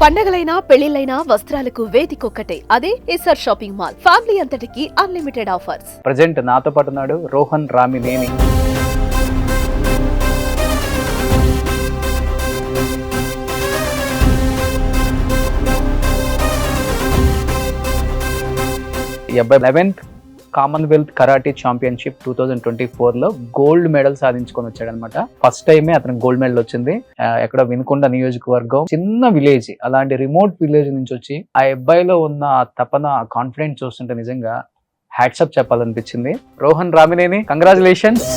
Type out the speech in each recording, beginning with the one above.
పండగలైనా పెళ్లిళ్లైనా వస్త్రాలకు వేదికొక్కటే, అదే ఎస్ఆర్ షాపింగ్ మాల్. ఫ్యామిలీ అంతటికి అన్లిమిటెడ్ ఆఫర్స్. ప్రజెంట్ నాతో పాటు ఉన్నాడు రోహన్ రామినేని. ఈ అబ్బాయి 11th కామన్వెల్త్ కరాటే ఛాంపియన్షిప్ 2024లో గోల్డ్ మెడల్ సాధించుకొని వచ్చాడనమాట. ఫస్ట్ టైమే అతనికి గోల్డ్ మెడల్ వచ్చింది. ఎక్కడ వినుకొండ నియోజకవర్గం, చిన్న విలేజ్, అలాంటి రిమోట్ విలేజ్ నుంచి వచ్చి ఆ అబ్బాయిలో ఉన్న ఆ తపన, ఆ కాన్ఫిడెన్స్ చూస్తుంటే నిజంగా హ్యాట్సప్ చెప్పాలనిపించింది. రోహన్ రామినేని, కంగ్రాచులేషన్స్.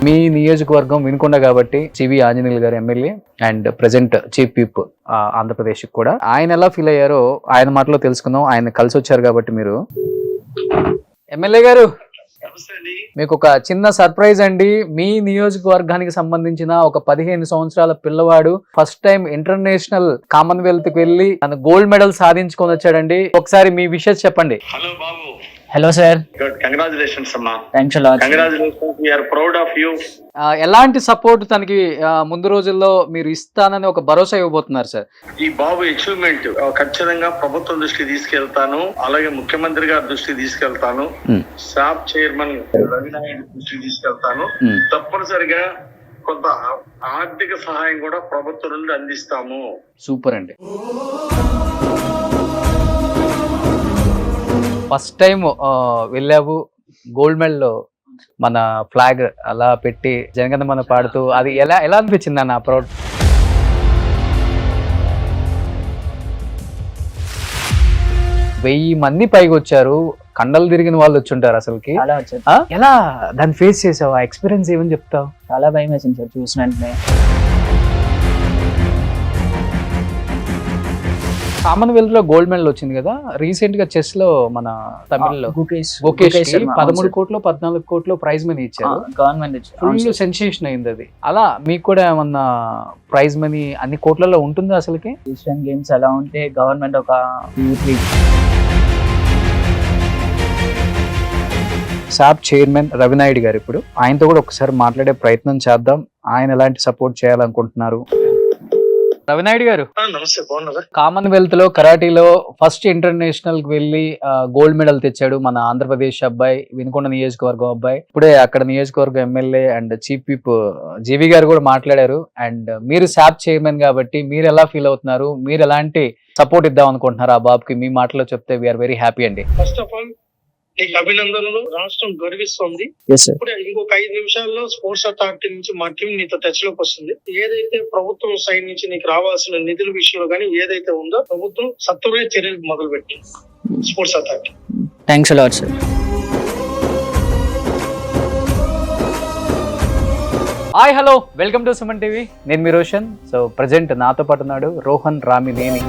మీ నియోజకవర్గం వినుకొండ కాబట్టి జీవి ఆంజనేయులు గారు MLA and present chief whip Andhra Pradesh కూడా. ఆయన ఎలా ఫీల్ అయ్యారో ఆయన మాటలో తెలుసుకుందాం. ఆయన కలిసి వచ్చారు కాబట్టి మీరు. ఎమ్మెల్యే గారు, మీకు ఒక చిన్న సర్ప్రైజ్ అండి. మీ నియోజకవర్గానికి సంబంధించిన ఒక 15 సంవత్సరాల పిల్లవాడు ఫస్ట్ టైం ఇంటర్నేషనల్ కామన్వెల్త్ కి వెళ్ళి తన గోల్డ్ మెడల్ సాధించుకొని వచ్చాడండి. ఒకసారి మీ విషయం చెప్పండి. హలో బాబు. Hello sir. గుడ్, కంగ్రాచులేషన్స్ అమ్మా. Thanks a lot. Congratulations, we are proud of you. ఎలాంటి సపోర్ట్ తనకి ముందు రోజుల్లో మీరు ఇస్తానని ఒక భరోసా ఇవ్వబోతున్నారు సార్? ఈ బాబు అచీవ్మెంట్ ఖచ్చితంగా ప్రభుత్వం దృష్టికి తీసుకెళ్తాను, అలాగే ముఖ్యమంత్రి గారి దృష్టికి తీసుకెళ్తాను, శాప్ చైర్మన్ రవినాయుడు దృష్టికి తీసుకెళ్తాను. తప్పనిసరిగా కొంత ఆర్థిక సహాయం కూడా ప్రభుత్వం నుండి అందిస్తాము. సూపర్ అండి. ఫస్ట్ టైం వెళ్ళావు, గోల్డ్ మెడల్ మన ఫ్లాగ్ అలా పెట్టి జనగణమన పాడుతూ, అది ఎలా అనిపించింది అన్న ప్రౌడ్? వెయ్యి మంది పైకి వచ్చారు, కండలు తిరిగిన వాళ్ళు వచ్చి ఉంటారు అసలుకి. ఎలా దాన్ని ఫేస్ చేసావు? ఆ ఎక్స్పీరియన్స్ ఏమని చెప్తావు? చాలా భయం వేసింది సార్ చూసిన వెంటనే. కామన్వెల్త్ లో గోల్డ్ మెడల్ వచ్చింది కదా, రీసెంట్ గా చెస్ లో మన తమిళ్లో గుకేష్ 13 కోట్లు 14 కోట్లు ప్రైజ్ మనీ ఇచ్చారు, గవర్నమెంట్ ఫుల్ సెన్సేషన్ అయింది అది. అలా మీకు కూడా ఏమన్నా ప్రైజ్ మనీ అన్ని కోట్లలో ఉంటుంది అసలుకి? ఏషియన్ గేమ్స్ ఎలా ఉంటే గవర్నమెంట్ ఒక 2-3. శాప్ చైర్మన్ రవినాయుడు గారు, ఇప్పుడు ఆయనతో కూడా ఒకసారి మాట్లాడే ప్రయత్నం చేద్దాం. ఆయన ఎలాంటి సపోర్ట్ చేయాలనుకుంటున్నారు? రవినాయుడు గారు నమస్తే, బాగున్నారా? కామన్వెల్త్ లో కరాటీలో ఫస్ట్ ఇంటర్నేషనల్ కి వెళ్ళి గోల్డ్ మెడల్ తెచ్చాడు మన ఆంధ్రప్రదేశ్ అబ్బాయి, వినుకొండ నియోజకవర్గం అబ్బాయి. ఇప్పుడే అక్కడ నియోజకవర్గం ఎమ్మెల్యే అండ్ చీఫ్ విప్ జీవి గారు కూడా మాట్లాడారు. అండ్ మీరు శాప్ చైర్మన్ కాబట్టి మీరు ఎలా ఫీల్ అవుతున్నారు? మీరు ఎలాంటి సపోర్ట్ ఇద్దాం అనుకుంటున్నారు ఆ బాబుకి? మీ మాటలో చెప్తే వీఆర్ వెరీ హ్యాపీ అండి. ఫస్ట్ ఆఫ్ ఆల్ నీకు అభినందనలు. రాష్ట్రం గర్విస్తుంది. ఇప్పుడే ఇంకొక 5 నిమిషాల్లో స్పోర్ట్స్ అథారిటీ నుంచి మా టీం నీతో టచ్ లోకి వస్తుంది. ఏదైతే ప్రభుత్వం సైడ్ నుంచి నీకు రావాల్సిన నిధుల విషయంలో కానీ ఏదైతే ఉందో ప్రభుత్వం సత్వర చర్యలు మొదలు పెట్టి sports authority. Thanks a lot sir. Hi, hello, welcome to Suman TV. నేను మీ రోషన్. సో ప్రజెంట్ నాతో పాటు ఉన్నాడు రోహన్ రామినేని.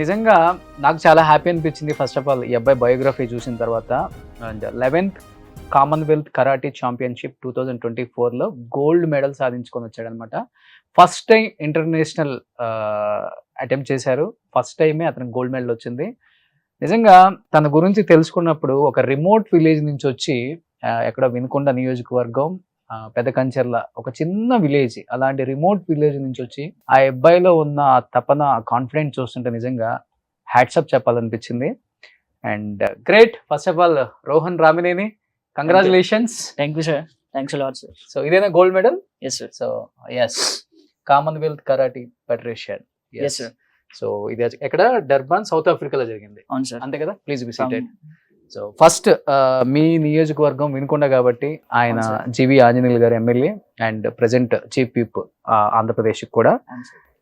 నిజంగా నాకు చాలా హ్యాపీ అనిపించింది. ఫస్ట్ ఆఫ్ ఆల్ ఈ అబ్బాయి బయోగ్రఫీ చూసిన తర్వాత. And 11th Commonwealth karate championship 2024లో గోల్డ్ మెడల్ సాధించుకొని వచ్చాడనమాట. ఫస్ట్ టైం ఇంటర్నేషనల్ అటెంప్ట్ చేశారు, ఫస్ట్ టైమే అతనికి గోల్డ్ మెడల్ వచ్చింది. నిజంగా తన గురించి తెలుసుకున్నప్పుడు ఒక రిమోట్ విలేజ్ నుంచి వచ్చి ఎక్కడ వినుకొండ నియోజకవర్గం, పెద్ద కంచెర్ల, ఒక చిన్న విలేజ్, అలాంటి రిమోట్ విలేజ్ నుంచి వచ్చి ఆ అబ్బాయిలో ఉన్న తపన, కాన్ఫిడెన్స్ చూస్తుంటే నిజంగా హ్యాట్సప్ చెప్పాలనిపించింది. And great. First of all Rohan Ramineni, congratulations. Thank you sir. Thanks a lot sir. So ఇదేనా gold medal? Yes sir. So yes, Commonwealth karate federation. Yes sir. So ఇది ఎక్కడ? డర్బాన్, సౌత్ ఆఫ్రికాలో జరిగింది. అవును సార్. అంతే కదా? Please be seated. So first మీ నియోజకవర్గం వినుకొండ కాబట్టి ఆయన జీవి ఆంజనేయులు గారు MLA and present chief whip Andhra Pradesh కూడా.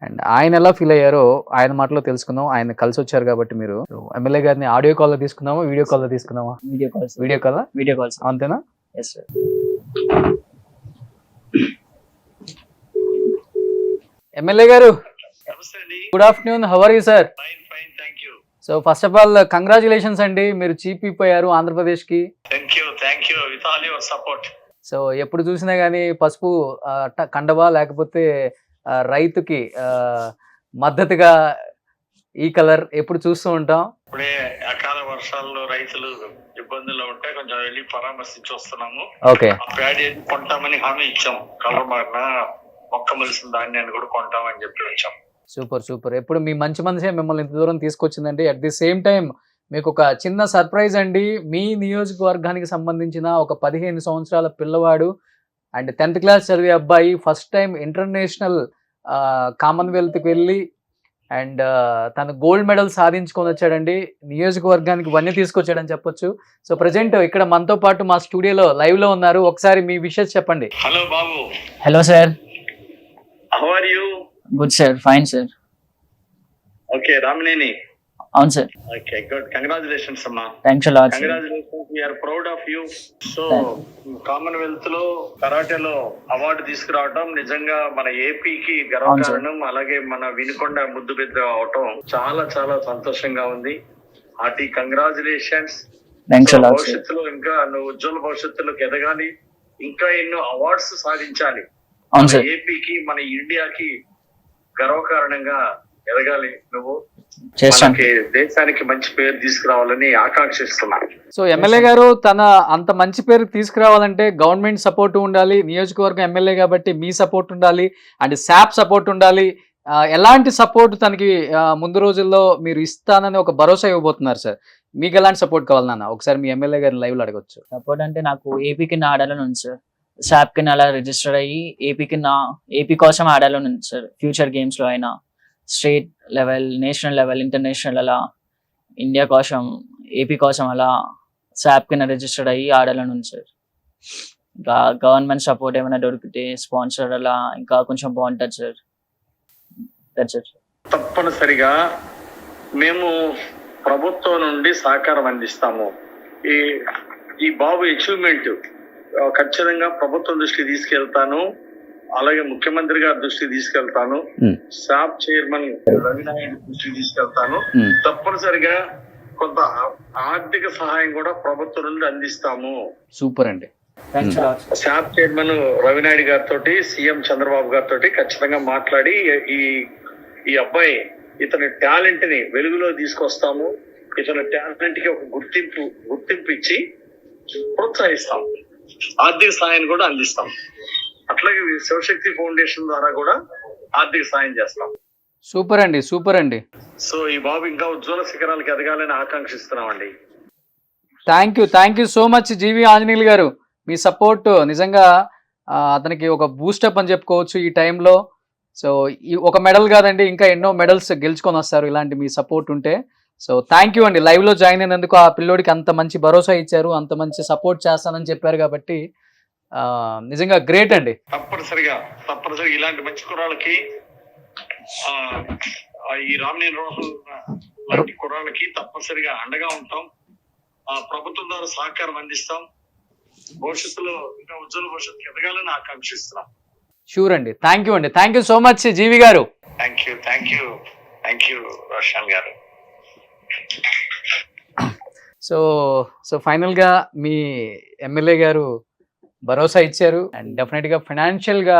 అండ్ ఆయన ఎలా ఫీల్ అయ్యారో ఆయన మాటలో తెలుసుకుందాం. ఆయన కలిసి వచ్చారు కాబట్టి మీరు ఎమ్మెల్యే గారిని ఆడియో కాల్లో తీసుకుందామా, వీడియో కాల్లో తీసుకుందామా? Video calls. Video call. Video calls. అంతేనా? Yes sir. MLA garu, namaste అండి. Good afternoon. How are you sir? Fine fine, thank you. So first of all congratulations అండి, మీరు చీఫ్ విప్ అయ్యారు ఆంధ్రప్రదేశ్కి. Thank you with all your support. So ఎప్పుడు చూసినా కానీ పసుపు కండవా లేకపోతే రైతుకి మద్దతుగా ఈ కలర్ ఎప్పుడు చూస్తూ ఉంటాం. ఇప్పుడే అకాల వర్షాల్లో రైతులు ఇబ్బందుల్లో ఉంటే కొంచెం వెళ్ళి పరామర్శించి వస్తున్నాము. ఓకే. ఆ ప్యాడ్ కొంటామని హామీ ఇచ్చాం. కలర్ మారిన మొక్క మలిసిన ధాన్యాన్ని కూడా కొంటామని చెప్పి వచ్చాం. Super super. ఎప్పుడు మీ మంచి మనసే మిమ్మల్ని ఇంత దూరం తీసుకొచ్చిందండి. అట్ ది సేమ్ టైం మీకు ఒక చిన్న సర్ప్రైజ్ అండి. మీ నియోజకవర్గానికి సంబంధించిన ఒక 15 సంవత్సరాల పిల్లవాడు అండ్ 10th క్లాస్ చదివే అబ్బాయి ఫస్ట్ టైం ఇంటర్నేషనల్ కామన్వెల్త్కి వెళ్ళి అండ్ తను గోల్డ్ మెడల్ సాధించుకొని వచ్చాడండి. నియోజకవర్గానికి వన్నీ తీసుకొచ్చాడని చెప్పొచ్చు. సో ప్రజెంట్ ఇక్కడ మనతో పాటు మా స్టూడియోలో లైవ్లో ఉన్నారు. ఒకసారి మీ విషెస్ చెప్పండి. హలో బాబు, hello sir. How are you? Good sir, fine sir. Okay, Ramineni. అవును సార్. Okay, good. కంగ్రాచులేషన్స్ అమ్మా. Thanks a lot sir. Congratulations, we are proud of you. So Commonwealth లో కరాటేలో అవార్డు తీసుకురావడం నిజంగా మన ఏపీకి గర్వకారణం. అలాగే మన వినుకొండ ముద్దు బిడ్డ అవటం చాలా చాలా సంతోషంగా ఉంది. Hearty congratulations. Thanks a lot sir. భవిష్యత్తులో ఇంకా నువ్వు ఉజ్వల భవిష్యత్తులోకి ఎదగాలి, ఇంకా ఎన్నో అవార్డ్స్ సాధించాలి. అవును మన సార్. ఏపీకి మన ఇండియాకి గర్వకారణంగా ఎదగాలి. నువ్వు చేస్తాను. మనకి దేశానికి మంచి పేరు తీసుకురావాలని ఆకాంక్షిస్తున్నాను. సో ఎమ్మెల్యే గారు తన అంత మంచి పేరు తీసుకురావాలంటే గవర్నమెంట్ సపోర్ట్ ఉండాలి, నియోజకవర్గం ఎమ్మెల్యే కాబట్టి మీ సపోర్ట్ ఉండాలి అండ్ శాప్ సపోర్ట్ ఉండాలి. ఎలాంటి సపోర్ట్ తనకి ముందు రోజుల్లో మీరు ఇస్తానని ఒక భరోసా ఇవ్వబోతున్నారు సార్? మీకు ఎలాంటి సపోర్ట్ కావాలి నాన్న? ఒకసారి మీ ఎమ్మెల్యే గారిని లైవ్లో అడగొచ్చు. సపోర్ట్ అంటే నాకు ఏపీ కింద ఆడాలని ఉంది సార్. శాప్ కింద అలా రిజిస్టర్ అయ్యి ఏపీ కోసం ఆడాలని ఉంది సార్. ఫ్యూచర్ గేమ్స్ లో అయినా state level, national level, international అలా ఇండియా కోసం, ఏపీ కోసం అలా శాప్ కింద రిజిస్టర్డ్ అయ్యి ఆడాలని ఉంది సార్. ఇంకా గవర్నమెంట్ సపోర్ట్ ఏమైనా దొరికితే స్పాన్సర్ అలా ఇంకా కొంచెం బాగుంటుంది సార్. That's it. తప్పనిసరిగా మేము ప్రభుత్వం నుండి సహకారం అందిస్తాము. ఈ బాబు అచీవ్మెంట్ ఖచ్చితంగా ప్రభుత్వం దృష్టికి తీసుకెళ్తాను, అలాగే ముఖ్యమంత్రి గారి దృష్టికి తీసుకెళ్తాను, శాప్ చైర్మన్ రవినాయుడు దృష్టికి తీసుకెళ్తాను. తప్పనిసరిగా కొంత ఆర్థిక సహాయం కూడా ప్రభుత్వం నుండి అందిస్తాము. సూపర్ అండి. శాప్ చైర్మన్ రవినాయుడు గారితో, సీఎం చంద్రబాబు గారితో ఖచ్చితంగా మాట్లాడి ఈ అబ్బాయి ఇతని టాలెంట్ ని వెలుగులో తీసుకొస్తాము. ఇతని టాలెంట్ కి ఒక గుర్తింపు ఇచ్చి ప్రోత్సహిస్తాం, ఆర్థిక సాయాన్ని కూడా అందిస్తాం. అట్లాగే శివశక్తి ఫౌండేషన్ ద్వారా కూడా ఆర్థిక సాయం చేస్తాం. సూపర్ అండి, సూపర్ అండి. సో ఈ బాబు ఇంకా ఉజ్వల శిఖరాలకు ఎదగాలని ఆకాంక్షిస్తున్నామండి. థ్యాంక్ యూ సో మచ్ జీవి ఆంజనేయులు గారు. మీ సపోర్ట్ నిజంగా అతనికి ఒక బూస్టప్ అని చెప్పుకోవచ్చు ఈ టైంలో. సో ఈ ఒక మెడల్ కాదండి, ఇంకా ఎన్నో మెడల్స్ గెలుచుకొని వస్తారు ఇలాంటి మీ సపోర్ట్ ఉంటే. సో థ్యాంక్ యూ అండి. లైవ్లో జాయిన్ అయినందుకు, ఆ పిల్లోడికి అంత మంచి భరోసా ఇచ్చారు, అంత మంచి సపోర్ట్ చేస్తానని చెప్పారు కాబట్టి నిజంగా గ్రేట్ అండి. తప్పనిసరిగా ఇలాంటి మంచి కుర్రాళ్ళకి, ఈ రామినేని రోహన్ లాంటి కుర్రాళ్ళకి తప్పనిసరిగా అండగా ఉంటాం. ప్రభుత్వం ద్వారా సహకారం అందిస్తాం. భవిష్యత్తులో ఇంకా ఉజ్వల భవిష్యత్తు ఎదగాలని ఆకాంక్షిస్తున్నాం. షూర్ అండి. థ్యాంక్ యూ సో మచ్ జీవి గారు. థ్యాంక్ యూ రోషన్ గారు. సో ఫైనల్గా మీ ఎమ్మెల్యే గారు భరోసా ఇచ్చారు అండ్ డెఫినెట్గా ఫైనాన్షియల్గా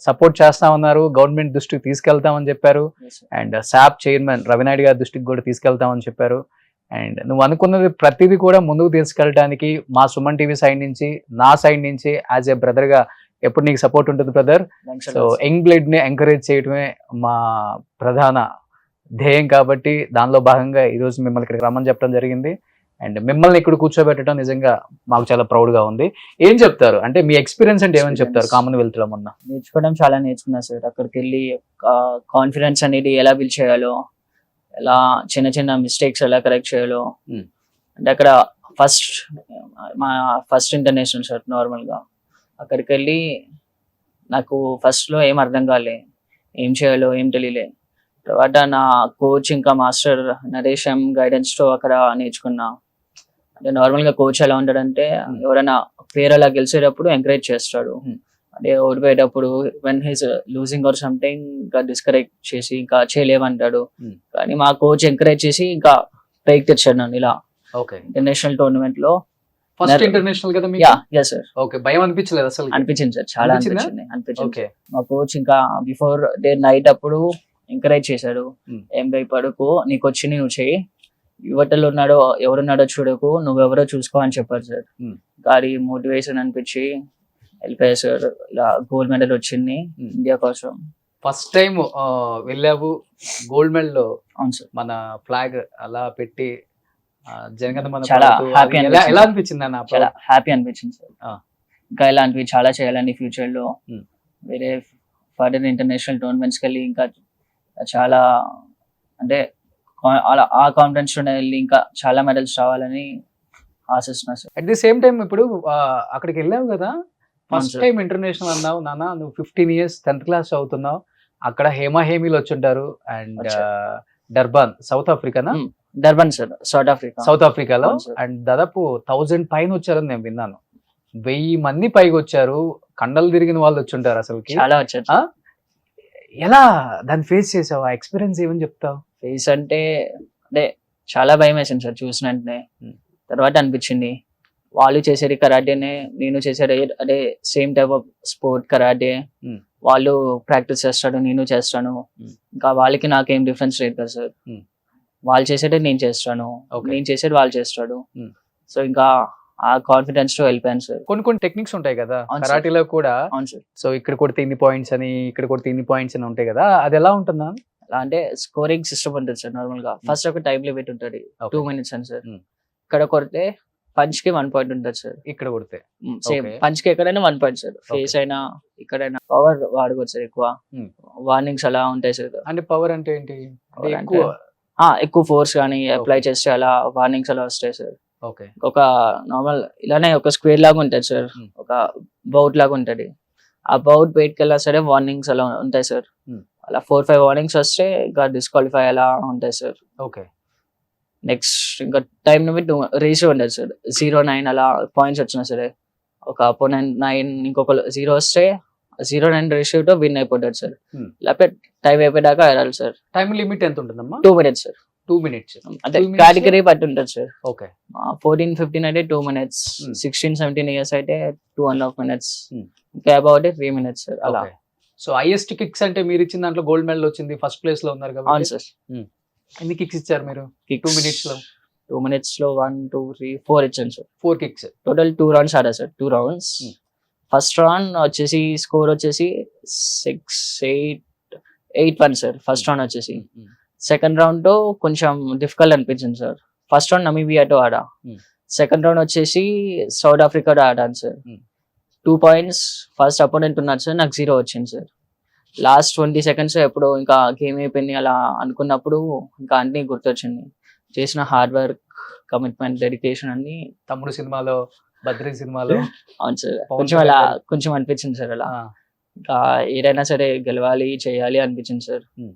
సపోర్ట్ చేస్తా ఉన్నారు, గవర్నమెంట్ దృష్టికి తీసుకెళ్తామని చెప్పారు అండ్ శాప్ చైర్మన్ రవినాయుడు గారి దృష్టికి కూడా తీసుకెళ్తామని చెప్పారు. అండ్ నువ్వు అనుకున్నది ప్రతిదీ కూడా ముందుకు తీసుకెళ్ళడానికి మా సుమన్ టీవీ సైడ్ నుంచి, నా సైడ్ నుంచి యాజ్ ఏ బ్రదర్గా ఎప్పుడు నీకు సపోర్ట్ ఉంటుంది బ్రదర్. సో యంగ్ బ్లడ్ ని ఎంకరేజ్ చేయడమే మా ప్రధాన ధ్యేయం కాబట్టి దానిలో భాగంగా ఈరోజు మిమ్మల్ని ఇక్కడికి రమ్మని చెప్పడం జరిగింది. అండ్ మిమ్మల్ని ఇక్కడ కూర్చోబెట్టడం నిజంగా మాకు చాలా ప్రౌడ్ గా ఉంది. ఏం చెప్తారు అంటే మీ ఎక్స్పీరియన్స్ అంటే ఏమని చెప్తారు? కామన్వెల్త్ లో మొన్న నేర్చుకోవడం చాలా నేర్చుకున్నా సార్. అక్కడికి వెళ్ళి కాన్ఫిడెన్స్ అనేది ఎలా బిల్డ్ చేయాలో, ఎలా చిన్న చిన్న మిస్టేక్స్ ఎలా కరెక్ట్ చేయాలో, అంటే అక్కడ ఫస్ట్ ఇంటర్నేషనల్ సార్. నార్మల్ గా అక్కడికి వెళ్ళి నాకు ఫస్ట్ లో ఏం అర్థం కాలే, ఏం చేయాలో ఏం తెలియలే. తర్వాత నా కోచ్ ఇంకా మాస్టర్ నరేష్ గైడెన్స్ తో అక్కడ నేర్చుకున్నా. అంటే నార్మల్ గా కోచ్ ఎలా ఉంటాడంటే ఎవరైనా ప్లేయర్ అలా గెలిచేటప్పుడు ఎంకరేజ్ చేస్తాడు. అంటే ఓడిపోయేటప్పుడు when he's losing or something ఇంకా డిస్కరేజ్ చేసి ఇంకా చేయలేమంటాడు. కానీ మా కోచ్ ఎంకరేజ్ చేసి ఇంకా పైకి తెచ్చాడు నన్ను ఇలా ఓకే. ఇంటర్నేషనల్ టోర్నమెంట్ లో. ఫస్ట్ ఇంటర్నేషనల్ కదా మీకు? Yeah sir. ఓకే. భయం అనిపించలేదు అసలు? అనిపించింది సార్, చాలా అనిపించిందా? అనిపించింది. ఓకే. మా కోచ్ ఇంకా బిఫోర్ డే నైట్ అప్పుడు ఎంకరేజ్ చేశాడు. ఏం భయపడకు, నీకు వచ్చింది నువ్వు చెయ్యి, యువతలో ఉన్నాడో ఎవరున్నాడో చూడకు, నువ్వెవరో చూసుకో అని చెప్పారు సార్. గాడి మోటివేషన్ అనిపించి వెళ్ళిపోయా సార్. ఇలా గోల్డ్ మెడల్ వచ్చింది ఇండియా కోసం. ఫస్ట్ టైం వెళ్ళావు గోల్డ్ మెడల్, అవును సార్. మన ఫ్లాగ్ అలా పెట్టి జనగణమన చాలా పాడుతూ, happy అది ఎలా అనిపించింది అన్న? చాలా హ్యాపీ అనిపించింది సార్. ఆ. ఇంకా ఇలాంటివి చాలా చేయాలని ఫ్యూచర్ లో Hmm. వేరే ఫర్దర్ ఇంటర్నేషనల్ టోర్నమెంట్స్ కి వెళ్ళి ఇంకా చాలా అంటే అలా ఆ కాన్ఫిడెన్స్ లోనే వెళ్ళి ఇంకా చాలా మెడల్స్ రావాలని ఆశిస్తున్నా sir. At the same time ఇప్పుడు అక్కడికి వెళ్ళావు కదా, ఫస్ట్ sir. టైం ఇంటర్నేషనల్ అన్నావు నాన్న, నువ్వు 15 years 10th క్లాస్ చదువుతున్నావు. అక్కడ హేమీలు వచ్చుంటారు అండ్ డర్బాన్ సౌత్ ఆఫ్రికానా? Durban sir, South Africa. South ఆఫ్రికాలో. అవును sir. అండ్ దాదాపు 1000 పైన వచ్చారని నేను విన్నాను. 1000 మంది పైకి వచ్చారు, కండలు తిరిగిన వాళ్ళు వచ్చుంటారు అసలుకి. చాలా వచ్చారు ఆ? ఎలా దాన్ని ఫేస్ చేసావు? ఆ ఎక్స్పీరియన్స్ ఏమని చెప్తావు? ఫేస్ అంటే చాలా భయం వేసింది సార్ చూసిన వెంటనే. తర్వాత అనిపించింది వాళ్ళు చేసేది కరాటేనే, నేను చేసేది అదే same type of sport karate. వాళ్ళు ప్రాక్టీస్ చేస్తాడు, నేను చేస్తాను. ఇంకా వాళ్ళకి నాకేం డిఫరెన్స్ లేదు కదా సార్. వాళ్ళు చేసేది నేను చేస్తాను, Okay. నేను చేసేది వాళ్ళు చేస్తాడు. Hmm. సో ఇంకా ఆ కాన్ఫిడెన్స్ తో వెళ్ళిపోయాను సార్. కొన్ని టెక్నిక్స్ ఉంటాయి కదా అవును sir. కరాటీలో కూడా. అవును సార్. సో ఇక్కడ కొడితే ఇన్ని పాయింట్స్ అని, ఇక్కడ కొడితే ఇన్ని పాయింట్స్ అని ఉంటాయి కదా, అది ఎలా ఉంటుందా? అలా అంటే స్కోరింగ్ సిస్టమ్ ఉంటుంది సార్. నార్మల్ గా ఫస్ట్ ఒక టైం లిమిట్ ఉంటుంది, Okay. 2 minutes అని సార్. Hmm. ఇక్కడ కొడితే పంచ్ కి 1 point ఉంటుంది సార్. ఇక్కడ కొడితే సేమ్ Okay. పంచ్ కి ఎక్కడైనా 1 point సార్. ఫేస్ అయినా ఎక్కడైనా పవర్ వాడుకోవచ్చు సార్. ఎక్కువ Hmm. వార్నింగ్స్ అలా ఉంటాయి సార్. అంటే పవర్ అంటే ఏంటి? అంటే Power ఎక్కువ. ఎక్కువ ఫోర్స్ కానీ అప్లై Okay. చేస్తే అలా వార్నింగ్స్ అలా వస్తాయి సార్. ఓకే. ఒక నార్మల్ ఇలానే ఒక స్క్వేర్ లాగా ఉంటుంది సార్, Hmm. ఒక బౌట్ లాగా ఉంటది. ఆ బౌట్ బయటకి వెళ్ళా సరే వార్నింగ్స్ అలా ఉంటాయి సార్. Hmm. అలా 4-5 వార్నింగ్స్ వస్తే ఇంకా డిస్క్వాలిఫై అలా ఉంటాయి సార్. ఓకే. నెక్స్ట్ ఇంకా టైం లిమిట్ రేషియో ఉండదు సార్. 0-9 అలా పాయింట్స్ వచ్చినా సరే ఒక అపోనెంట్ 9 ఇంకొక 0 వస్తే 0-9 రేషియోతో విన్ అయిపోతాడు సార్. Hmm. లేకపోతే టైం అయిపోయాక ఆడాలి సార్. టైం లిమిట్ ఎంత ఉంటుందమ్మా? 2 minutes సార్. 2 minutes. అంటే 2 minutes? కేటగిరీ బట్టి ఉంటుంది సార్. ఓకే. 14-15 అయితే 2 minutes, Hmm. 16-17 years అయితే 2.5 minutes, Hmm. ఇంకా అబౌట్ 3 minutes సార్ అలా. సో హైయెస్ట్ కిక్స్ అంటే మీరు ఇచ్చిన దాంట్లో గోల్డ్ మెడల్ వచ్చింది, ఫస్ట్ ప్లేస్ లో ఉన్నారు అవును కాబట్టి సార్. ఎన్ని కిక్స్ ఇచ్చారు మీరు 2 minutes లో? 2 minutes లో 1, 2, 3, 4 ఇచ్చాను సార్. 4 కిక్స్. టోటల్ 2 rounds ఆడా sir. 2 rounds. Hmm. First round వచ్చేసి స్కోర్ వచ్చేసి 6-8-1 సార్. ఫస్ట్ రౌండ్ వచ్చేసి. సెకండ్ రౌండ్ తో కొంచెం డిఫికల్ట్ అనిపించింది సార్. ఫస్ట్ రౌండ్ నమీబియాతో ఆడా. Hmm. సెకండ్ రౌండ్ వచ్చేసి సౌత్ ఆఫ్రికాతో ఆడాను sir. Hmm. 2 points first opponent ఉన్నారు సార్, నాకు 0 వచ్చింది సార్. లాస్ట్ 20 seconds ఎప్పుడు ఇంకా గేమ్ అయిపోయింది అలా అనుకున్నప్పుడు ఇంకా అన్ని గుర్తొచ్చింది. చేసిన హార్డ్ వర్క్, కమిట్మెంట్, డెడికేషన్ అన్ని. తమ్ముడు సినిమాలో, బద్రీ సినిమాలో. అవును సార్. పవన్ కొంచెం అలా కళ్యాణ్ కొంచెం అనిపించింది సార్. అలా ఆ, ఇంకా ఏదైనా సరే గెలవాలి చేయాలి అనిపించింది సార్. Hmm.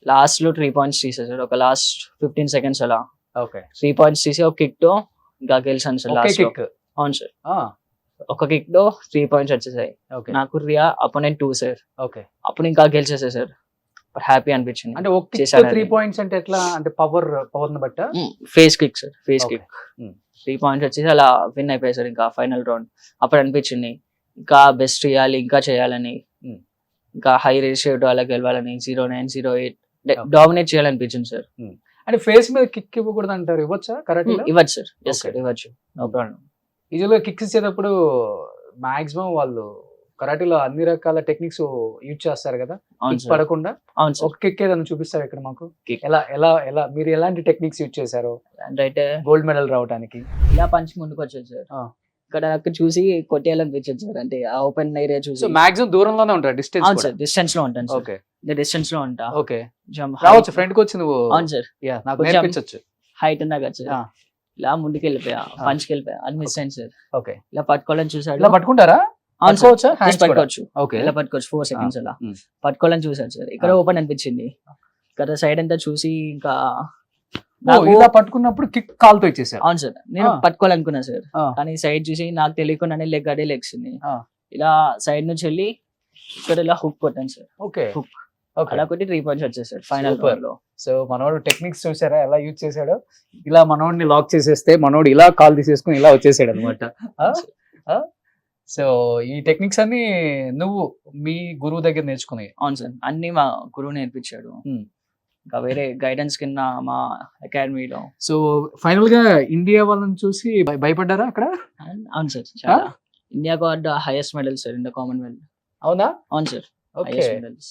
లాస్ట్ లో 3 points తీసారు సార్. ఒక లాస్ట్ 15 seconds అలా ఓకే. 3 points తీసి ఒక కిక్ తో ఇంకా గెలిచాను సార్ ఒకే లాస్ట్ లో. కిక్. అవును సార్. ఆ, ఒక కిక్ తో 3 points వచ్చేసాయి. ఓకే. నాకు రియా అపోనెంట్ 2 సార్. ఓకే. అప్పుడు ఇంకా గెలిచేసా సార్. హ్యాపీ అనిపించింది. అంటే ఒక కిక్ చేశాను 3 అది. points అంటే ఎట్లా? అంటే పవర్ ని బట్ట? Face kick sir. Face Okay. Kick. Hmm. 3 points వచ్చేసి అలా విన్ అయిపోయాయి సార్. ఇంకా ఫైనల్ రౌండ్ అప్పుడు అనిపించింది ఇంకా బెస్ట్ ఇవ్వాలి, ఇంకా చేయాలని. Hmm. ఇంకా హై రేషియో అలా గెలవాలని. 0-9, 0-8 Okay. డామినేట్ చేయాలనిపించింది సార్. అంటే ఫేస్ మీద కిక్ ఇవ్వకూడదు అంటారు, ఇవ్వచ్చా కరాటీలో? ఇవ్వచ్చు సార్. Yes Okay. సార్, ఇవ్వచ్చు. No problem. యూజువల్గా కిక్స్ ఇచ్చేటప్పుడు మాక్సిమం వాళ్ళు కరాటీలో అన్ని రకాల టెక్నిక్స్ యూజ్ చేస్తారు కదా, అవును కిక్ సార్. పడకుండా. అవును సార్. ఒక కిక్ ఏదైనా చూపిస్తారు ఇక్కడ మాకు? Kick. ఎలా ఎలా ఎలా మీరు ఎలాంటి టెక్నిక్స్ యూజ్ చేశారు అంటే అయితే గోల్డ్ మెడల్ రావడానికి? ఇలా పంచి ముందుకు వచ్చేది సార్. ఆ. ఇక్కడ నాకు చూసి కొట్టేయాలనిపించింది సార్. అంటే ఆ ఓపెన్ ఏరియా చూసి. సో మాక్సిమం దూరంలోనే ఉంటారు, అవును డిస్టెన్స్. సార్, డిస్టెన్స్ లో ఉంటాను సార్. ఓకే. డిస్టెన్స్ లో ఉంటా. ఓకే. కొంచెం రావచ్చు, ఫ్రంట్ కి వచ్చి నువ్వు. అవును సార్. యా, నాకు కొంచెం- నేర్పించొచ్చు. హైట్ ఉన్నాక సార్. ఆ. ఇలా ముందుకు వెళ్ళిపోయా, పంచ్కి వెళ్ళిపోయా, అది మిస్ అయింది సార్. ఓకే. ఇలా పట్టుకోవాలని చూసాడు. ఇలా పట్టుకుంటారా? అవును సార్, పట్టుకోవచ్చా? just Hands కూడా? పట్టుకోవచ్చు, ఓకే. ఇలా పట్టుకోవచ్చు 4 seconds అలా Hmm. పట్టుకోవాలని చూసాను సార్. ఇక్కడ ఓపెన్ అనిపించింది, ఇక్కడ సైడ్ అంతా చూసి ఇంకా నాకు ఇలా పట్టుకున్నప్పుడు కిక్ కాల్తో ఇచ్చేసారు. అవును సార్, నేను పట్టుకోవాలనుకున్నా సార్, ఆ. కానీ సైడ్ చూసి నాకు తెలియకుండానే లెగ్ అడే లెగ్సింది, ఆ. ఇలా సైడ్ నుంచి వెళ్ళి ఇక్కడ ఇలా హుక్ కొట్టాను సార్. ఓకే. Hook. ఓకే. అలా కొట్టి 3 points వచ్చేసారు ఫైనల్ Super. లో. సో మనోడు టెక్నిక్స్ చూసారా ఎలా యూజ్ చేశాడో? ఇలా మనోడిని లాక్ చేసేస్తే మనోడు ఇలా కాల్ తీసేసుకుని ఇలా వచ్చేసాడు అనమాట. సో ఈ టెక్నిక్స్ అన్ని నువ్వు మీ గురువు దగ్గర నేర్చుకున్నాయి. అవును సార్, అన్ని మా గురువు నేర్పించాడు. Hmm. ఇంకా వేరే గైడెన్స్ కింద మా అకాడమీలో. సో ఫైనల్ గా ఇండియా వాళ్ళని చూసి భయపడ్డారా అక్కడ? అవును సార్, చాలా India got highest medal sir in the Commonwealth. అవునా? అవును sir, okay. Highest medals.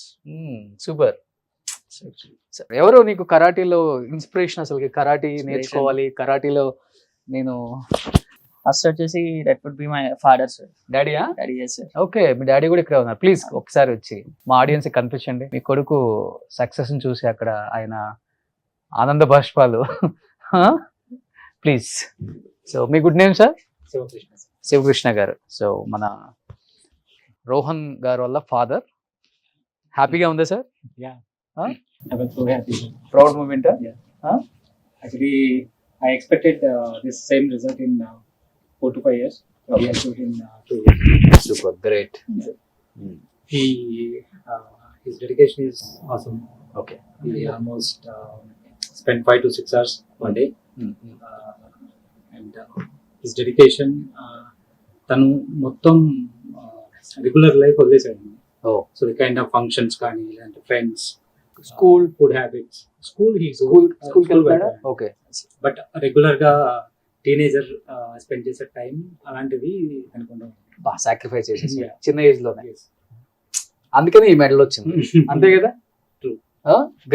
Super. ఎవరు నీకు కరాటీలో ఇన్స్పిరేషన్? అసలు కరాటీ నేర్చుకోవాలి, కరాటీలో నేను ఫస్ట్ వచ్చేసి that would be my father sir. డాడీయా? Daddy yes sir. ఓకే, మీ డాడీ కూడా ఇక్కడ ఉన్నారు. ప్లీజ్ ఒకసారి వచ్చి మా ఆడియన్స్ కనిపించండి. మీ కొడుకు సక్సెస్ ని చూసి అక్కడ ఆయన ఆనంద బాష్పాలు. ప్లీజ్. సో మీ good name sir? Sivakrishna garu. సో మన రోహన్ గారు వల్ల ఫాదర్. హ్యాపీగా ఉందా సార్? I was so happy. Proud moment. Actually, I expected this same result in 4 to 5 years. We achieved in 2 years. Super, great. His dedication is awesome. Okay. He almost spent 5 to 6 hours per day. And his dedication, తను మొత్తం regular life వదిలేసాడు. Oh. So the kind of functions కానీ లేదంటే friends, school food habits, స్కూల్కి వెళ్తాడా? Okay. But regular గా teenager spend చేసే time అలాంటివి అనుకుంటాం. బాగా సాక్రిఫైస్ చేసేసి Yeah. చిన్న ఏజ్ లోనే, అందుకని ఈ మెడల్ వచ్చింది. అంతే కదా? True.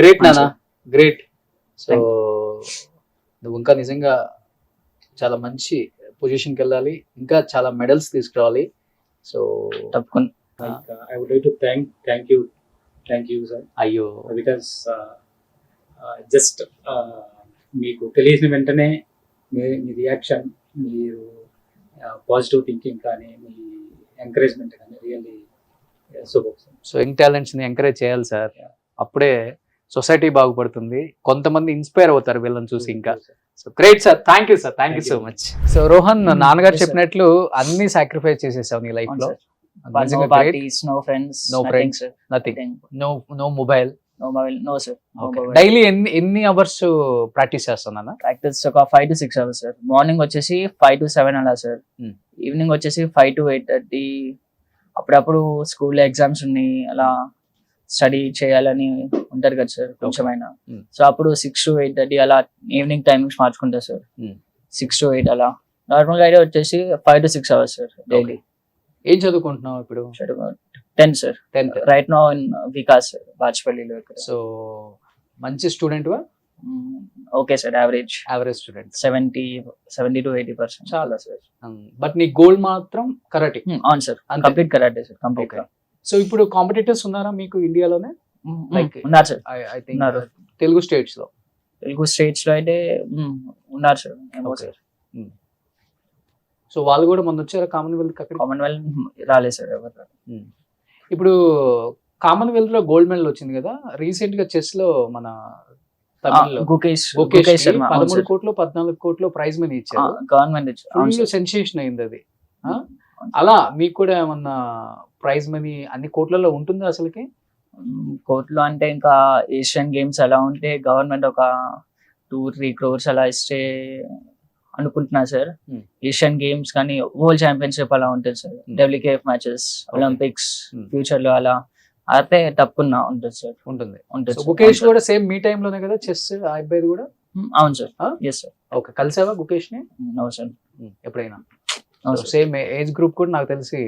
గ్రేట్ నానా, గ్రేట్. సో నువ్వు ఇంకా నిజంగా చాలా మంచి పొజిషన్కి వెళ్ళాలి, ఇంకా చాలా మెడల్స్ తీసుకురావాలి. సో తప్పకుండా. I would like to thank you sir, అయ్యో because just మీకు తెలియసిన వెంటనే మీ రియాక్షన్, మీరు పాజిటివ్ థింకింగ్ కానీ మీ ఎంకరేజ్మెంట్ కానీ really super. So young talents ని ఎంకరేజ్ చేయాలి సార్, అప్పుడే సొసైటీ బాగుపడుతుంది, కొంతమంది ఇన్స్పైర్ అవుతారు వీళ్ళని చూసి ఇంకా. So great sir, thank you sir, thank you so much. So Rohan, నాన్నగారు Yes, sir. చెప్పినట్లు అన్ని సాక్రిఫైస్ చేసేసావు నీ లైఫ్ లో. No parties, no friends, No nothing, friends. sir. Nothing, Nothing. No mobile. No mobile, no sir. No mobile. Daily ఎన్ని hours practice చేస్తున్నా? Practice ఒక 5 to 6 hours sir. Morning వచ్చేసి 5 to 7 అలా sir. Hmm. Evening వచ్చేసి 5 to 8:30. అప్పుడప్పుడు స్కూల్లో exams ఉన్నాయి, అలా స్టడీ చేయాలని ఉంటారు కదా సార్ కొంచెమైనా. Hmm. సో అప్పుడు 6 to 8:30 అలా ఈవినింగ్ టైమింగ్స్ మార్చుకుంటా సార్. Hmm. 6 to 8 అలా. నార్మల్గా అయితే వచ్చేసి 5 to 6 hours సార్ డైలీ. ఏం చదువుకుంటున్నావు ఇప్పుడు? 10 sir. 10th. Right now in Vikas బాచ్పల్లిలో ఇక్కడ. సో మంచి స్టూడెంట్ వా? Okay sir, average average student. 70 to 80%. చాలా సార్. బట్ నీ గోల్ మాత్రం కరాటే. అవును సార్, అంతే. Complete karate sir, complete. Okay. So ఇప్పుడు కాంపిటీటర్స్ ఉన్నారా మీకు ఇండియాలోనే? Like, ఉన్నారు సార్, ఐ థింక్ ఉన్నారు. తెలుగు స్టేట్స్ లో. తెలుగు స్టేట్స్ లో అయితే ఉన్నారు సార్. Okay. సో వాళ్ళు కూడా మొన్న వచ్చారా కామన్వెల్త్? అక్కడ కామన్వెల్త్ రాలేదు సార్ ఎవరు. ఇప్పుడు కామన్వెల్త్ లో గోల్డ్ మెడల్ వచ్చింది కదా రీసెంట్ గా, చెస్ లో మన తమిళ్లో గుకేష్ గుకేష్ శర్మ 13 కోట్లు 14 కోట్లు ప్రైజ్ మనీ ఇచ్చారు. గవర్నమెంట్ ఫుల్ సెన్సేషన్ అయింది అది. అలా మీకు కూడా ఏమన్నా ప్రైజ్ మనీ అన్ని కోట్లలో ఉంటుందా అసలుకి? కోర్టులో అంటే ఇంకా ఏషియన్ గేమ్స్ అలా ఉంటే గవర్నమెంట్ ఒక 2-3 crores అలా ఇస్తే అనుకుంటున్నా సార్. ఏషియన్ గేమ్స్ కానీ వరల్డ్ ఛాంపియన్షిప్ అలా ఉంటుంది sir, WKF matches, Olympics future లో అలా అయితే తప్పకుండా ఉంటుంది సార్. ఉంటుంది. ఉంటుంది. గుకేష్ కూడా సేమ్ మీ టైం లోనే కదా చెస్ ఆ అబ్బాయిది కూడా? అవును సార్. Yes sir. ఓకే, కలిసావా గుకేష్ ని అవును సార్. ఎప్పుడైనా? అవును సార్. సేమ్ ఏజ్ గ్రూప్ కూడా నాకు తెలిసి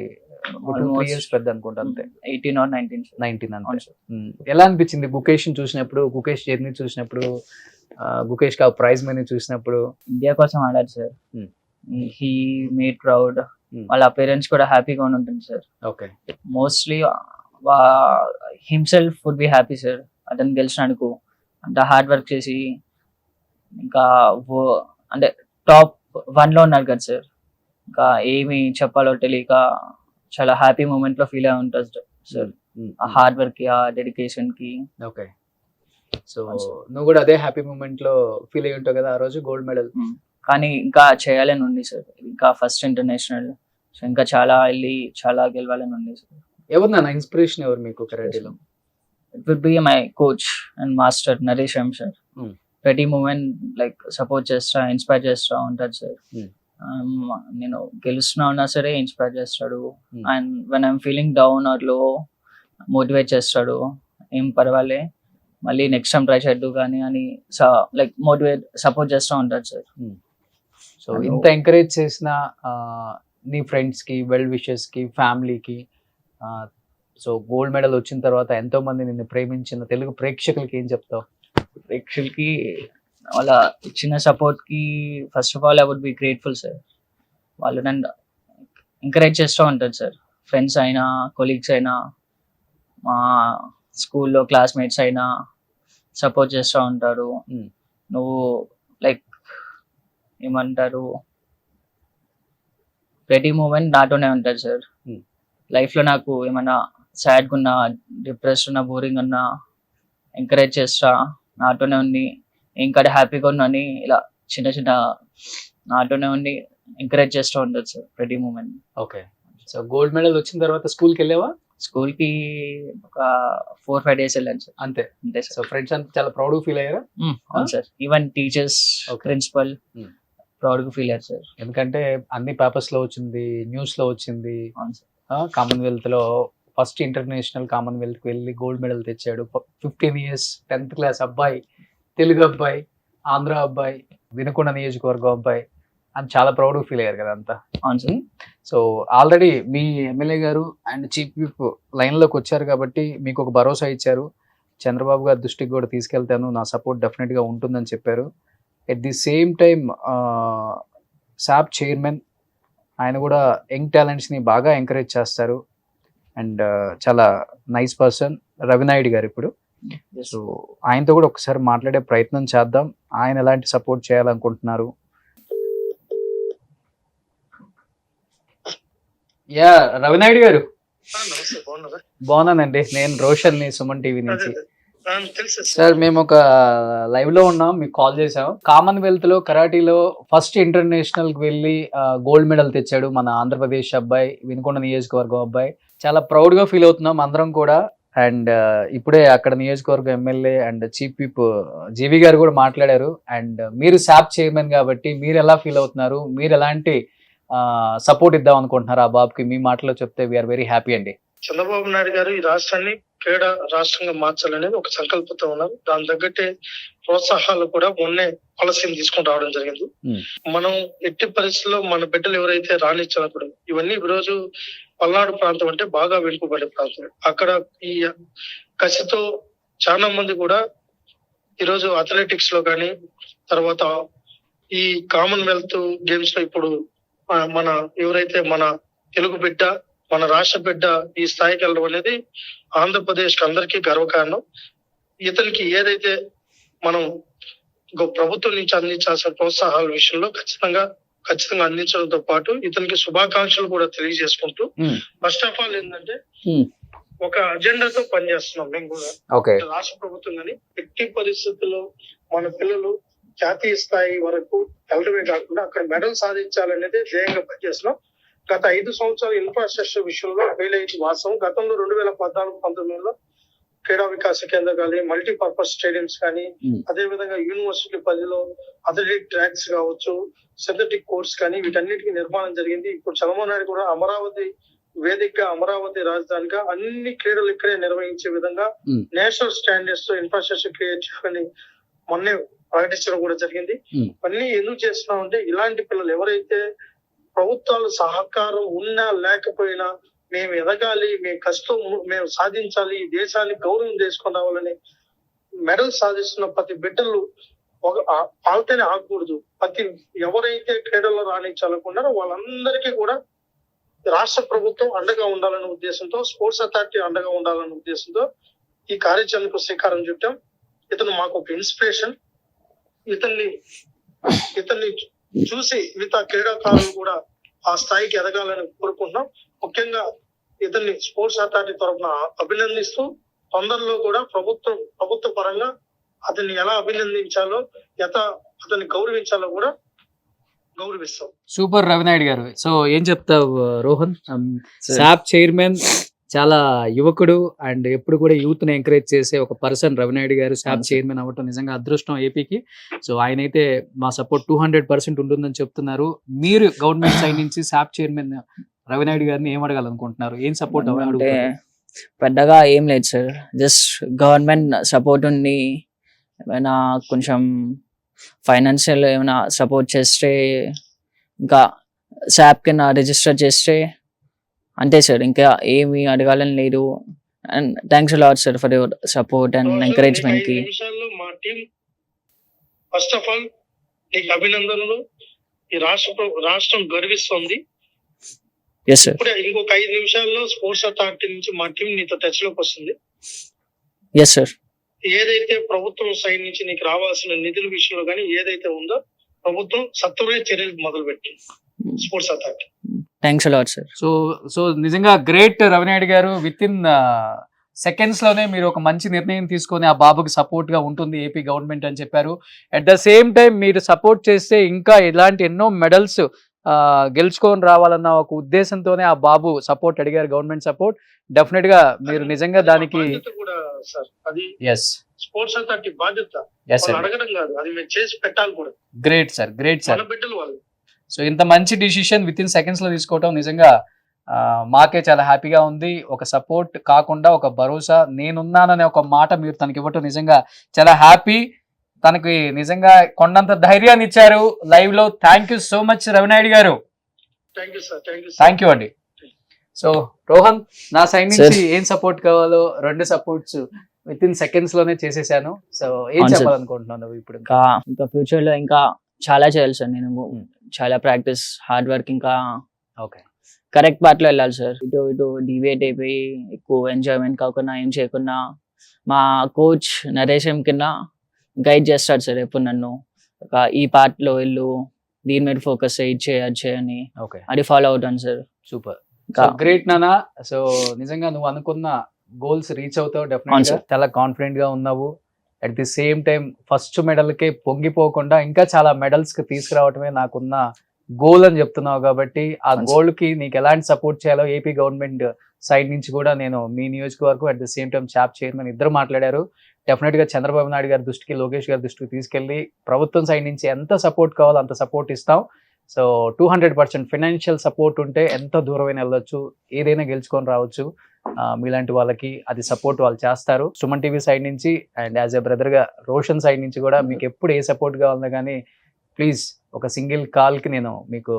2 Almost years పెద్ద అనుకుంటా, అంతే. 18 or 19 సార్. 19 అంతే. అవును సార్. ఎలా అనిపించింది గుకేష్ చూసినప్పుడు, గుకేష్ జర్నీ చూసినప్పుడు, గుకేష్ కా ప్రైజ్ మనీ చూసినప్పుడు? ఇండియా కోసం ఆడారు సార్. He made proud. వాళ్ళ పేరెంట్స్ కూడా హ్యాపీగా ఉంటుంది sir. Okay. Mostly himself would be happy sir అతను గెలిచినందుకు. అంత హార్డ్ వర్క్ చేసి ఇంకా అంటే టాప్ 1 లో ఉన్నారు కదా సార్. ఇంకా ఏమి చెప్పాలో తెలియక చాలా హ్యాపీ మూమెంట్ లో ఫీల్ అయి ఉంటుంది సార్. ఆ హార్డ్ వర్క్ కి, ఆ డెడికేషన్ కి. ఓకే, సో నువ్వు కూడా అదే హ్యాపీ మూమెంట్ లో ఫీల్ అయ్యి ఉంటావు కదా ఆ రోజు గోల్డ్ మెడల్. కానీ ఇంకా చేయాలని ఉంది సార్, ఇంకా ఫస్ట్ ఇంటర్నేషనల్, సో ఇంకా చాలా వెళ్ళి చాలా గెలవాలని ఉంది సార్. ఎవరు నాన్న ఇన్స్పిరేషన్, ఎవరు మీకు కరాటీలో? It would be my coach and master Naresh M sir. Hmm. ప్రతి మూమెంట్ లైక్ సపోర్ట్ చేస్తా, ఇన్స్పైర్ చేస్తా ఉంటాడు సార్. Hmm. నేను గెలుస్తున్నా ఉన్నా సరే ఇన్స్పైర్ చేస్తాడు. Hmm. And when I'm feeling down are లో మోటివేట్ చేస్తాడు. ఏం పర్వాలే, మళ్ళీ నెక్స్ట్ టైం ట్రై చేద్దు కానీ అని లైక్ మోటివేట్ సపోర్ట్ చేస్తూ ఉంటాడు సార్. సో ఇంత ఎంకరేజ్ చేసిన నీ ఫ్రెండ్స్ కి, వెల్ విషెస్ కి, ఫ్యామిలీకి, సో గోల్డ్ మెడల్ వచ్చిన తర్వాత ఎంతో మంది నిన్ను ప్రేమించిన తెలుగు ప్రేక్షకులకి ఏం చెప్తావు? ప్రేక్షకులకి వాళ్ళ ఇచ్చిన సపోర్ట్ కి first of all I would be grateful sir. వాళ్ళు నన్ను ఎంకరేజ్ చేస్తూ ఉంటారు సార్. ఫ్రెండ్స్ అయినా, కొలీగ్స్ అయినా, మా స్కూల్లో క్లాస్మేట్స్ అయినా సపోర్ట్ చేస్తూ ఉంటారు. నువ్వు లైక్ ఏమంటారు, ప్రతి మూమెంట్ నాతోనే ఉంటారు సార్. లైఫ్ లో నాకు ఏమన్నా సాడ్గా ఉన్నా, డిప్రెస్ ఉన్నా, బోరింగ్ ఉన్నా ఎంకరేజ్ చేస్తా, నాతోనే ఉండి ఇంకా హ్యాపీగా ఉన్నా అని ఇలా చిన్న చిన్న నాతోనే ఉండి ఎంకరేజ్ చేస్తూ ఉంటారు సార్ ప్రతి moment. Okay, so gold medal వచ్చిన తర్వాత స్కూల్కి వెళ్ళావా? స్కూల్ కి ఒక 4-5 days వెళ్ళాను సార్. అంతే. అంతే సో సార్. ఫ్రెండ్స్ అంతా చాలా ప్రౌడ్ ఫీల్ అయ్యారా? అవును sir. Even teachers, Okay. Principal proud గా ఫీల్ అయ్యారు సార్. ఎందుకంటే అన్ని పేపర్స్ లో వచ్చింది, న్యూస్ లో వచ్చింది. అవును సార్. కామన్వెల్త్ లో ఫస్ట్ ఇంటర్నేషనల్ కామన్వెల్త్ కి వెళ్ళి గోల్డ్ మెడల్ తెచ్చాడు. 15 years 10th class అబ్బాయి, తెలుగు అబ్బాయి, ఆంధ్ర అబ్బాయి, వినుకొండ నియోజకవర్గం అబ్బాయి అని చాలా ప్రౌడ్ ఫీల్ అయ్యారు కదా అంతా. అవును సార్. సో ఆల్రెడీ మీ ఎమ్మెల్యే గారు అండ్ చీఫ్ విప్ లైన్ లోకి వచ్చారు కాబట్టి మీకు ఒక భరోసా ఇచ్చారు. చంద్రబాబు గారి దృష్టికి కూడా తీసుకెళ్తాను, నా సపోర్ట్ డెఫినెట్ గా ఉంటుందని చెప్పారు. At the same time SAAP chairman ఆయన కూడా యంగ్ టాలెంట్స్ ని బాగా ఎంకరేజ్ చేస్తారు. అండ్ చాలా నైస్ పర్సన్ రవినాయుడు గారు. ఇప్పుడు సో ఆయనతో కూడా ఒకసారి మాట్లాడే ప్రయత్నం చేద్దాం. ఆయన ఎలాంటి సపోర్ట్ చేయాలనుకుంటున్నారు? యా రవినాయుడు గారు. నమస్తే, బాగున్నారా? బాగున్నానండి, నేను రోషన్ ని, సుమన్ టీవీ నుంచి. తెలుసు సార్ మేము ఒక లైవ్ లో ఉన్నాం, మీకు కాల్ చేసాం. కామన్వెల్త్ లో కరాటీలో ఫస్ట్ ఇంటర్నేషనల్ కి వెళ్ళి గోల్డ్ మెడల్ తెచ్చాడు మన ఆంధ్రప్రదేశ్ అబ్బాయి, వినుకొండ నియోజకవర్గం అబ్బాయి. చాలా ప్రౌడ్ గా ఫీల్ అవుతున్నాం అందరం కూడా. అండ్ ఇప్పుడే అక్కడ నియోజకవర్గం ఎమ్మెల్యే అండ్ చీఫ్ విప్ జీవి గారు కూడా మాట్లాడారు. అండ్ మీరు సాప్ చైర్మన్ కాబట్టి మీరు ఎలా ఫీల్ అవుతున్నారు? మీరు ఎలాంటి సపోర్ట్ ఇద్దాం అనుకుంటున్నారు ఆ బాబుకి? మీ మాటలో చెప్తే వీఆర్ వెరీ హ్యాపీ అండి. చంద్రబాబు నాయుడు గారు ఈ రాష్ట్రాన్ని క్రీడా రాష్ట్రంగా మార్చాలనేది ఒక సంకల్పంతో ఉన్నారు. దాని తగ్గట్టే ప్రోత్సాహాలు కూడా మొన్నే పాలసీని తీసుకుని రావడం జరిగింది. మనం ఎట్టి పరిస్థితుల్లో మన బిడ్డలు ఎవరైతే రాణించినప్పుడు, ఇవన్నీ ఈరోజు పల్నాడు ప్రాంతం అంటే బాగా వెనుకబడే ప్రాంతం. అక్కడ ఈ కసితో చాలా మంది కూడా ఈరోజు అథ్లెటిక్స్ లో కానీ, తర్వాత ఈ కామన్వెల్త్ గేమ్స్ లో ఇప్పుడు మన ఎవరైతే మన తెలుగు బిడ్డ, మన రాష్ట్ర బిడ్డ ఈ స్థాయికి వెళ్ళడం అనేది ఆంధ్రప్రదేశ్ కి అందరికీ గర్వకారణం. ఇతనికి ఏదైతే మనం ప్రభుత్వం నుంచి అందించాల్సిన ప్రోత్సాహాల విషయంలో ఖచ్చితంగా అందించడంతో పాటు ఇతనికి శుభాకాంక్షలు కూడా తెలియజేసుకుంటూ, ఫస్ట్ ఆఫ్ ఆల్ ఏంటంటే ఒక అజెండాతో పనిచేస్తున్నాం మేము కూడా. రాష్ట్ర ప్రభుత్వం కానీ ఎట్టి పరిస్థితుల్లో మన పిల్లలు జాతీయ స్థాయి వరకు వెళ్ళడమే కాకుండా అక్కడ మెడల్ సాధించాలనేది ధ్యేయంగా పనిచేస్తున్నాం. గత 5 సంవత్సరాల ఇన్ఫ్రాస్ట్రక్చర్ విషయంలో ఫెయిల్ అయింది వాస్తవం. గతంలో 2014-19లో క్రీడా వికాస కేంద్రం కానీ, మల్టీపర్పస్ స్టేడియంస్ కానీ, అదే విధంగా యూనివర్సిటీ పరిధిలో అథ్లెటిక్ ట్రాక్స్ కావచ్చు, సింథటిక్ కోర్ట్స్ కానీ, వీటన్నిటికీ నిర్మాణం జరిగింది. ఇప్పుడు చంద్రబాబు నాయుడు కూడా అమరావతి వేదికగా, అమరావతి రాజధానిగా అన్ని క్రీడలు ఇక్కడే నిర్వహించే విధంగా నేషనల్ స్టాండర్డ్స్ తో ఇన్ఫ్రాస్ట్రక్చర్ క్రియేట్ చేయని మొన్నే ప్రకటించడం కూడా జరిగింది. అన్ని ఎందుకు చేస్తున్నామంటే ఇలాంటి పిల్లలు ఎవరైతే ప్రభుత్వాలు సహకారం ఉన్నా లేకపోయినా మేము ఎదగాలి, మేము కష్టం మేము సాధించాలి, ఈ దేశాన్ని గౌరవం చేసుకుని రావాలని మెడల్ సాధిస్తున్న ప్రతి బిడ్డలు ఒక పాల్తేనే ఆగకూడదు. ప్రతి ఎవరైతే క్రీడల్లో రాణించాలనుకున్నారో వాళ్ళందరికీ కూడా రాష్ట్ర ప్రభుత్వం అండగా ఉండాలనే ఉద్దేశంతో, స్పోర్ట్స్ అథారిటీ అండగా ఉండాలనే ఉద్దేశంతో ఈ కార్యాచరణకు శ్రీకారం చుట్టాం. ఇతను మాకు ఒక ఇన్స్పిరేషన్. ఇతన్ని చూసి మిగతా క్రీడాకారులు కూడా ఆ స్థాయికి ఎదగాలని కోరుకుంటున్నాం. ముఖ్యంగా ఇతన్ని స్పోర్ట్స్ అథారిటీ తరఫున అభినందిస్తూ తొందరలో కూడా ప్రభుత్వ పరంగా అతన్ని ఎలా అభినందించాలో అతన్ని గౌరవించాలో కూడా గౌరవిస్తాం. సూపర్ రవినాయుడు గారు. సో ఏం చెప్తావు రోహన్? శాప్ చైర్మన్ చాలా యువకుడు అండ్ ఎప్పుడు కూడా యూత్ ని ఎంకరేజ్ చేసే ఒక పర్సన్ రవినాయుడు గారు శాప్ చైర్మన్ అవ్వటం నిజంగా అదృష్టం ఏపీకి. సో ఆయన అయితే మా సపోర్ట్ 200% ఉంటుందని చెప్తున్నారు. మీరు గవర్నమెంట్ సైడ్ నుంచి శాప్ చైర్మన్ రవినాయుడు గారిని ఏం అడగాలనుకుంటున్నారు? ఏం సపోర్ట్ అంటే పెద్దగా ఏం లేదు సార్, జస్ట్ గవర్నమెంట్ సపోర్ట్ ఉండి ఏమైనా కొంచెం ఫైనాన్షియల్ ఏమైనా సపోర్ట్ చేస్తే, ఇంకా శాప్ కింద రిజిస్టర్ చేస్తే అంతే సార్, ఇంకా ఏమి అడగాలని లేదు. And thanks lot sir for your support and encouragement కి. మా టీం ఫస్ట్ ఆఫ్ ఆల్ నీకు అభినందనలు. ఈ రాష్ట్రం గర్విస్తుంది. Yes sir. ఇప్పుడే ఇంకొక 5 నిమిషాల్లో స్పోర్ట్స్ అథారిటీ నుంచి మా టీం నీతో టచ్ లోకి వస్తుంది. Yes sir. ఏదైతే ప్రభుత్వం సైడ్ నుంచి నీకు రావాల్సిన నిధుల విషయంలో కానీ ఏదైతే ఉందో ప్రభుత్వం సత్వరమే చర్యలు మొదలు పెట్టింది sports authority. Thanks lot sir. So నిజంగా గ్రేట్ రవినాయుడు గారు. విత్ ఇన్ సెకండ్స్ లోనే మీరు ఒక మంచి నిర్ణయం తీసుకొని ఆ బాబుకి సపోర్ట్ గా ఉంటుంది ఏపీ గవర్నమెంట్ అని చెప్పారు. అట్ ద సేమ్ టైం మీరు సపోర్ట్ చేస్తే ఇంకా ఇలాంటి ఎన్నో మెడల్స్ గెలుచుకొని రావాలన్న ఒక ఉద్దేశంతోనే ఆ బాబు సపోర్ట్ అడిగారు, గవర్నమెంట్ సపోర్ట్. డెఫినెట్ గా మీరు నిజంగా దానికి కూడా సార్ అది ఎస్ స్పోర్ట్స్ అథారిటీ బాధ్యత. ఎస్ అడగడం కాదు, అది మేము చేసి పెట్టాలి కూడా. Great sir, great sir. మన బిడ్డలు వాళ్ళు. సో ఇంత మంచి డిసిషన్ విత్ ఇన్ సెకండ్స్ లో తీసుకోవటం నిజంగా మాకే చాలా హ్యాపీగా ఉంది. ఒక సపోర్ట్ కాకుండా ఒక భరోసా, నేనున్నాననే ఒక మాట మీరు తనకి ఇవ్వటం నిజంగా చాలా హ్యాపీ. తనకి నిజంగా కొండంత ధైర్యాన్ని ఇచ్చారు లైవ్ లో. Thank you so much Ravi Naidu గారు. థ్యాంక్ యూ అండి. సో రోహన్, నా సైడ్ నుంచి ఏం సపోర్ట్ కావాలో 2 సపోర్ట్స్ విత్ ఇన్ సెకండ్స్ లోనే చేసేసాను. సో ఏం చెప్పాలనుకుంటున్నాను ఇప్పుడు? ఇంకా ఫ్యూచర్ లో ఇంకా చాలా చేయాలి సార్. నేను చాలా ప్రాక్టీస్, హార్డ్ వర్క్, ఇంకా కరెక్ట్ పార్ట్ లో వెళ్ళాలి సార్. ఇటు డివేట్ అయిపోయి ఎక్కువ ఎంజాయ్మెంట్ కాకుండా ఏం చేయకుండా మా కోచ్ నరేష్ కింద గైడ్ చేస్తాడు సార్ ఎప్పుడు నన్ను. ఈ పార్ట్ లో వెళ్ళు, దీని మీద ఫోకస్ చేయని అది ఫాలో అవుతాను సార్. సూపర్, గ్రేట్ నానా. సో నిజంగా నువ్వు అనుకున్న గోల్స్ రీచ్ అవుతావు డెఫినెట్ గా. చాలా కాన్ఫిడెంట్ గా ఉన్నావు. At the same time first medal కి పొంగిపోకుండా ఇంకా చాలా మెడల్స్ కి తీసుకురావటమే నాకున్న గోల్ అని చెప్తున్నావు. కాబట్టి ఆ గోల్ కి నీకు ఎలాంటి సపోర్ట్ చేయాలో ఏపీ గవర్నమెంట్ సైడ్ నుంచి కూడా నేను మీ నియోజకవర్గం at the same time SAAP chairman ఇద్దరు మాట్లాడారు. డెఫినెట్ గా చంద్రబాబు నాయుడు గారి దృష్టికి, లోకేష్ గారి దృష్టికి తీసుకెళ్లి ప్రభుత్వం సైడ్ నుంచి ఎంత సపోర్ట్ కావాలో అంత సపోర్ట్ ఇస్తాం. సో 200% ఫైనాన్షియల్ సపోర్ట్ ఉంటే ఎంత దూరమైన వెళ్ళొచ్చు, ఏదైనా గెలుచుకొని రావచ్చు. మీలాంటి వాళ్ళకి అది సపోర్ట్ వాళ్ళు చేస్తారు. సుమన్ టీవీ సైడ్ నుంచి అండ్ యాజ్ ఎ బ్రదర్ గా రోషన్ సైడ్ నుంచి కూడా మీకు ఎప్పుడు ఏ సపోర్ట్ కావాలన్నా కానీ ప్లీజ్ ఒక సింగిల్ కాల్ కి నేను మీకు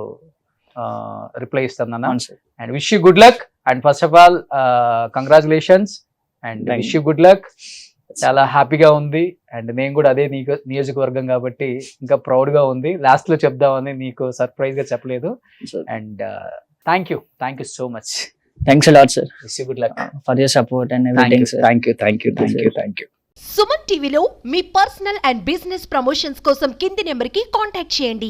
రిప్లై ఇస్తాను అన్న. And wish you good luck. And first of all congratulations and wish you good luck. చాలా హ్యాపీగా ఉంది. అండ్ నేను కూడా అదే నియోజకవర్గం కాబట్టి ఇంకా ప్రౌడ్ గా ఉంది. లాస్ట్ లో చెప్దామని నీకు సర్ప్రైజ్ గా చెప్పలేదు. And thank you so much. Thanks a lot sir. Wish you good luck for your support and everything sir. Thank you. Suman టీవీలో మీ పర్సనల్ అండ్ బిజినెస్ ప్రమోషన్స్ కోసం కింది నెంబర్ కి కాంటాక్ట్ చేయండి.